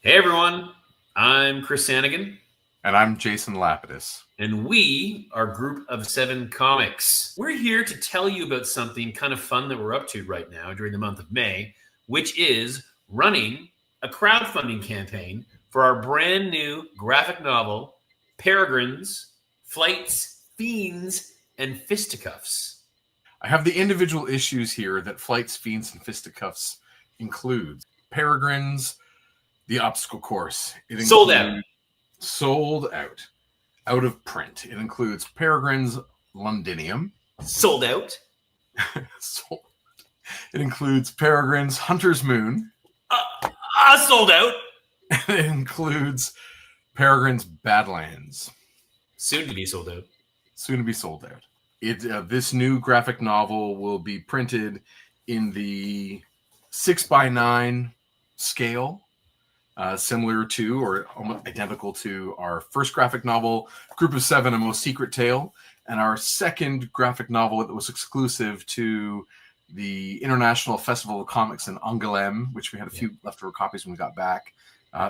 Hey everyone, I'm Chris Sanagan. And I'm Jason Lapidus. And we are Group of 7 Comics. We're here to tell you about something kind of fun that we're up to right now during the month of May, which is running a crowdfunding campaign for our brand new graphic novel, Peregrines, Flights, Fiends, and Fisticuffs. I have the individual issues here that Flights, Fiends, and Fisticuffs includes. Peregrines, The Obstacle Course. It Sold out. Sold out. Out of print. It includes Peregrines Londinium. Sold out. It includes Peregrines Hunter's Moon. Sold out. It includes Peregrines Badlands. Soon to be sold out. Soon to be sold out. This new graphic novel will be printed in the 6x9 scale, similar to or almost identical to our first graphic novel, Group of 7, A Most Secret Tale, and our second graphic novel that was exclusive to the International Festival of Comics in Angoulême, which we had a few leftover copies when we got back,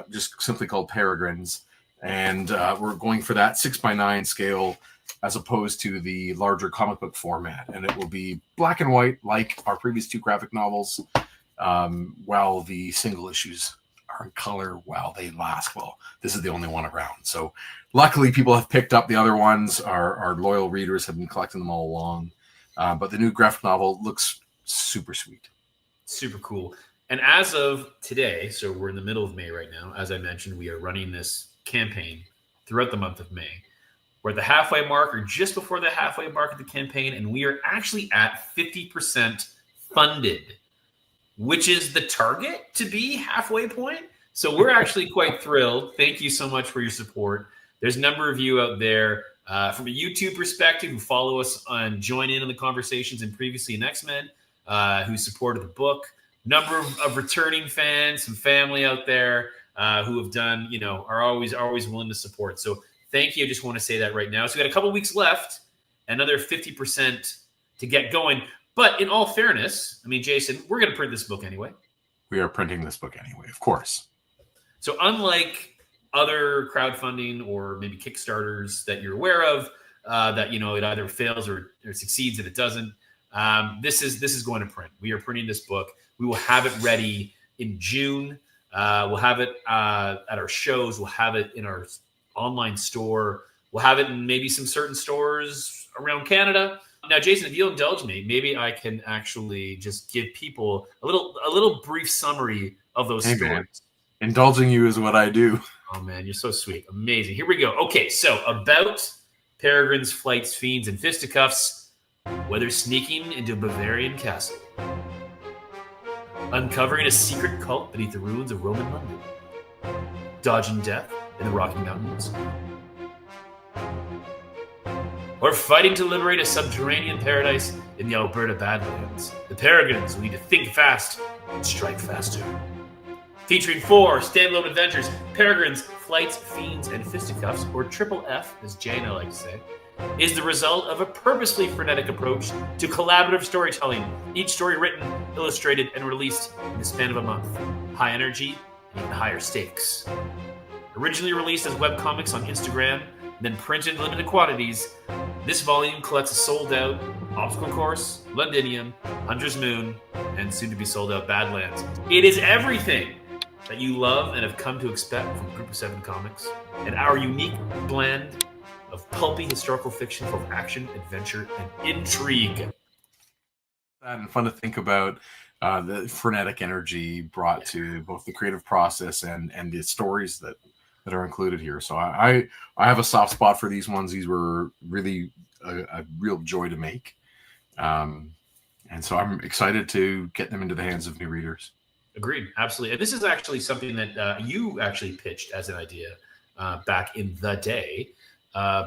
just simply called Peregrines. And we're going for that 6x9 scale as opposed to the larger comic book format. And it will be black and white like our previous two graphic novels, while the single issues are in color while they last. Well, this is the only one around. So luckily people have picked up the other ones. Our loyal readers have been collecting them all along. But the new graphic novel looks super sweet. Super cool. And as of today, so we're in the middle of May right now, as I mentioned, we are running this campaign throughout the month of May. We're at the halfway mark or just before the halfway mark of the campaign, and we are actually at 50% funded, which is the target to be halfway point. So we're actually quite thrilled. Thank you so much for your support. There's a number of you out there from a YouTube perspective who follow us and join in on the conversations and previously in X-Men, who supported the book. Number of returning fans, some family out there who have done, are always willing to support. So thank you. I just want to say that right now. So we got a couple weeks left, another 50% to get going. But in all fairness, I mean, Jason, we're going to print this book anyway. We are printing this book anyway, of course. So unlike other crowdfunding or maybe Kickstarters that you're aware of, that, it either fails or succeeds and it doesn't, this is going to print. We are printing this book. We will have it ready in June. We'll have it at our shows. We'll have it in our online store. We'll have it in maybe some certain stores around Canada. Now, Jason, if you'll indulge me, maybe I can actually just give people a little brief summary of those stores. Man. Indulging you is what I do. Oh, man, you're so sweet. Amazing. Here we go. Okay, so about Peregrines, Flights, Fiends, and Fisticuffs, whether sneaking into a Bavarian castle, uncovering a secret cult beneath the ruins of Roman London, dodging death in the Rocky Mountains, or fighting to liberate a subterranean paradise in the Alberta Badlands, the Peregrines will need to think fast and strike faster. Featuring 4 standalone adventures, Peregrines, Flights, Fiends, and Fisticuffs, or Triple F, as Jay and I like to say, is the result of a purposefully frenetic approach to collaborative storytelling, each story written, illustrated, and released in the span of a month. High energy, and even higher stakes. Originally released as webcomics on Instagram, then printed in limited quantities, this volume collects a sold-out Obstacle Course, Londinium, Hunter's Moon, and soon-to-be sold-out Badlands. It is everything that you love and have come to expect from Group of 7 Comics, and our unique blend of pulpy historical fiction full of action, adventure, and intrigue. And fun to think about the frenetic energy brought to both the creative process and the stories that are included here. So I have a soft spot for these ones. These were really a real joy to make. And so I'm excited to get them into the hands of new readers. Agreed. Absolutely. And this is actually something that you actually pitched as an idea back in the day.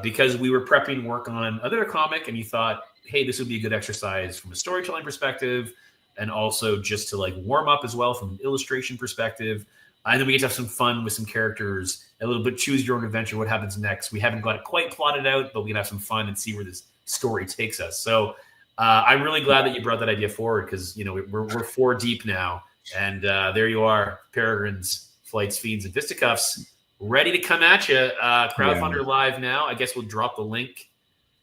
Because we were prepping work on another comic and you thought, hey, this would be a good exercise from a storytelling perspective and also just to like warm up as well from an illustration perspective. And then we get to have some fun with some characters, a little bit choose your own adventure, what happens next. We haven't got it quite plotted out, but we can have some fun and see where this story takes us. So I'm really glad that you brought that idea forward because, we're 4 deep now. And there you are, Peregrines, Flights, Fiends, and Fisticuffs, ready to come at you. Crowdfunder live now. I guess we'll drop the link.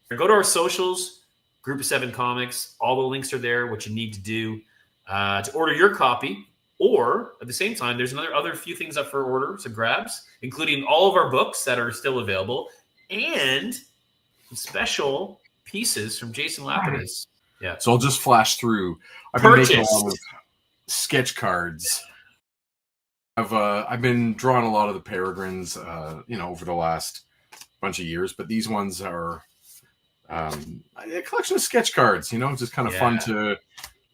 Go to our socials, Group of 7 Comics. All the links are there, what you need to do to order your copy. Or at the same time, there's other few things up for order, some grabs, including all of our books that are still available and some special pieces from Jason Lapidus. Yeah. So I'll just flash through. I've been making a lot of sketch cards. I've been drawing a lot of the Peregrines, over the last bunch of years, but these ones are a collection of sketch cards. Just kind of fun to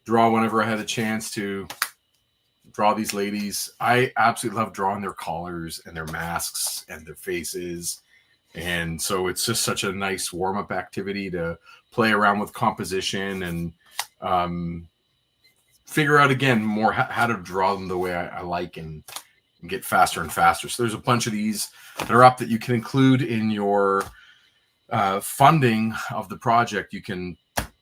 draw whenever I had a chance to draw these ladies. I absolutely love drawing their collars and their masks and their faces. And so it's just such a nice warm-up activity to play around with composition and figure out, again, more how to draw them the way I like and get faster and faster. So there's a bunch of these that are up that you can include in your funding of the project. You can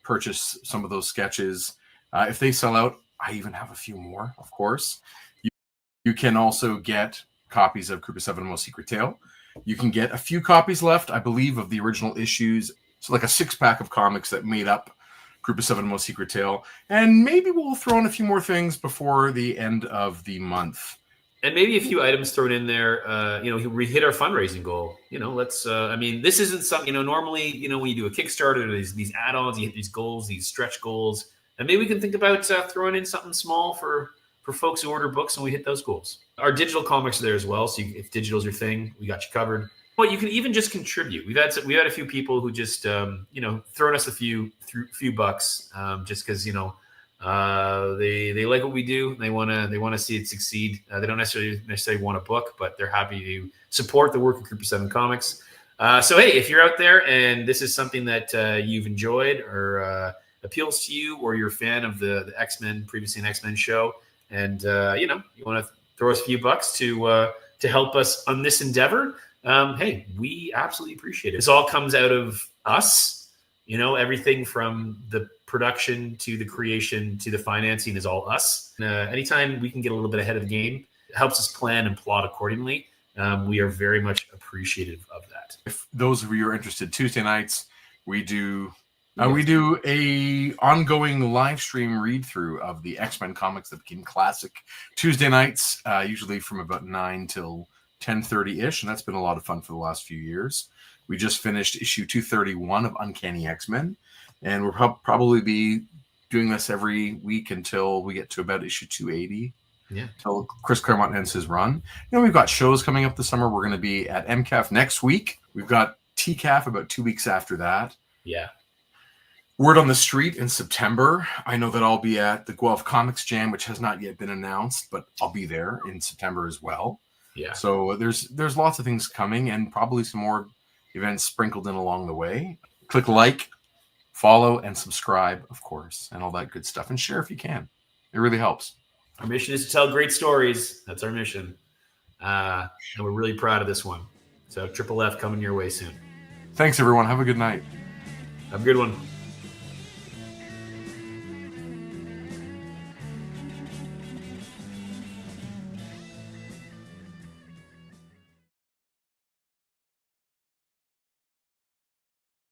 purchase some of those sketches. If they sell out, I even have a few more, of course. You can also get copies of Group of 7 Most Secret Tale. You can get a few copies left, I believe, of the original issues. So like a 6-pack of comics that made up Group of 7 Most Secret Tale. And maybe we'll throw in a few more things before the end of the month. And maybe a few items thrown in there, we hit our fundraising goal. This isn't something, normally, when you do a Kickstarter, these add-ons, you hit these goals, these stretch goals. And maybe we can think about throwing in something small for folks who order books and we hit those goals. Our digital comics are there as well. So if digital's your thing, we got you covered. But you can even just contribute. We've had a few people who just, thrown us a few bucks just because, they like what we do. They want to see it succeed. They don't necessarily want a book, but they're happy to support the work of Group of 7 Comics. So, hey, if you're out there and this is something that you've enjoyed or appeals to you, or you're a fan of the X-Men, previously an X-Men show, and you want to throw us a few bucks to help us on this endeavor, hey, we absolutely appreciate it. This all comes out of us, everything from the production to the creation to the financing is all us. Anytime we can get a little bit ahead of the game, it helps us plan and plot accordingly. We are very much appreciative of that. If those of you are interested, Tuesday nights we do a ongoing live stream read through of the X-Men comics that became classic. Tuesday nights, usually from about 9 till 10:30-ish, and that's been a lot of fun for the last few years. We just finished issue 231 of Uncanny X-Men, and we'll probably be doing this every week until we get to about issue 280. Yeah. Until Chris Claremont ends his run. We've got shows coming up this summer. We're going to be at MCAF next week. We've got TCAF about 2 weeks after that. Yeah. Word on the street in September. I know that I'll be at the Guelph Comics Jam, which has not yet been announced, but I'll be there in September as well. Yeah. So there's lots of things coming and probably some more events sprinkled in along the way. Click like, follow, and subscribe, of course, and all that good stuff. And share if you can. It really helps. Our mission is to tell great stories. That's our mission. And we're really proud of this one. So Triple F coming your way soon. Thanks, everyone. Have a good night. Have a good one.